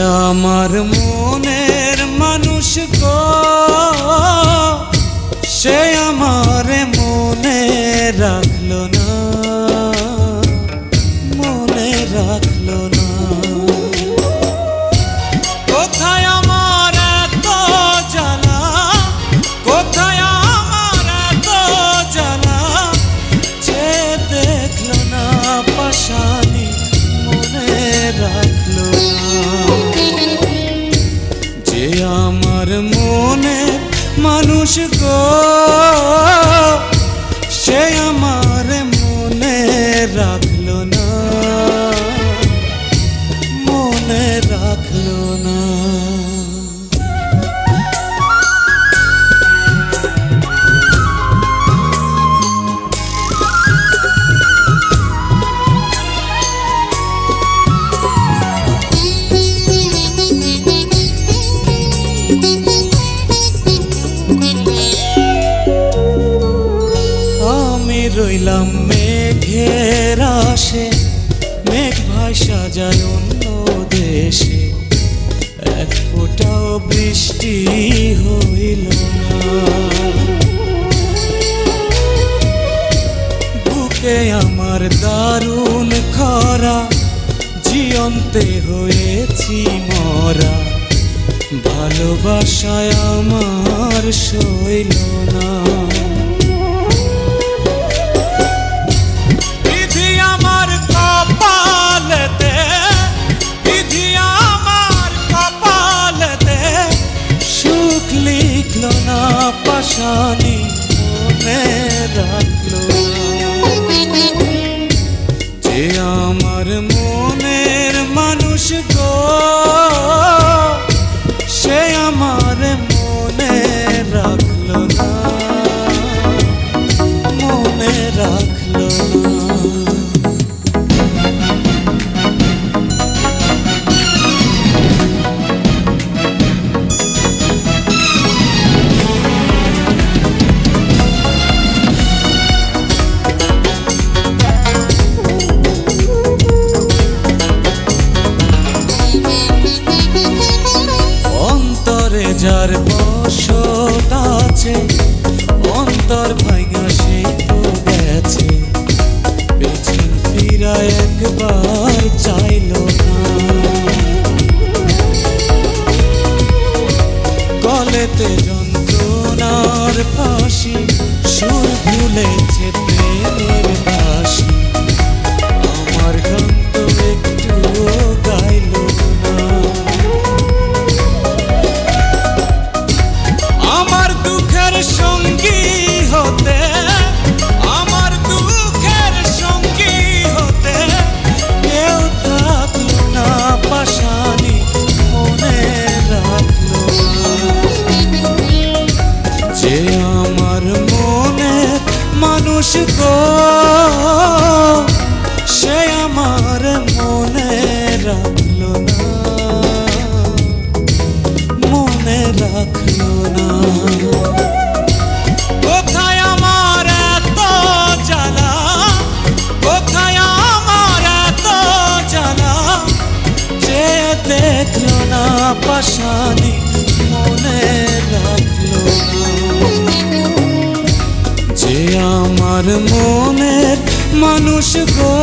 আমার মনের মানুষ গো, সে আমার মনে রাখলো না, মনে রাখলো না। কোথায় আমার এত জ্বালা, কোথায় আমার এত জ্বালা, যে দেখলো না পাশানি মনে রাখলো না। যে আমার মনে মানুষ গো, সে আমার মনে রাখলো না, মনে রাখলো না। রইলাম মেঘের আশে, মেঘ ভাষা যায় অন্য দেশে, এক ফোঁটাও বৃষ্টি হইল না। বুকে আমার দারুণ খরা, জিয়ন্তে হয়েছি মরা, ভালোবাসায় আমার সইল না। পাশানি মনে রাখলো না। যে আমার মনের মানুষ গো, সে আমার মনে রাখলো না, মনে রাখলো না। যার বসত আছে, অন্তর ভাঙা সে তো গেছে, পেছন ফিরা একবার চাইলো না। গলেতে যন্ত্রণার ফাঁসি, সুর ভুলেছে প্রেমের বাঁশি, আমার গান তো একটু গাইলো না। আমার দুঃখের সঙ্গী হতে, আমার দুঃখের সঙ্গী হতে কেউ থাকলো না, পাশানি মনে রাখলো না। যে আমার মনের মানুষ গো, সে আমার মনে রাখলো না, মনে রাখলো না। কোথায় আমার এত জ্বালা, কোথায় আমার এত জ্বালা, যে দেখলো না পাশানি মনে রাখলো না। যে আমার মনের মানুষ গো,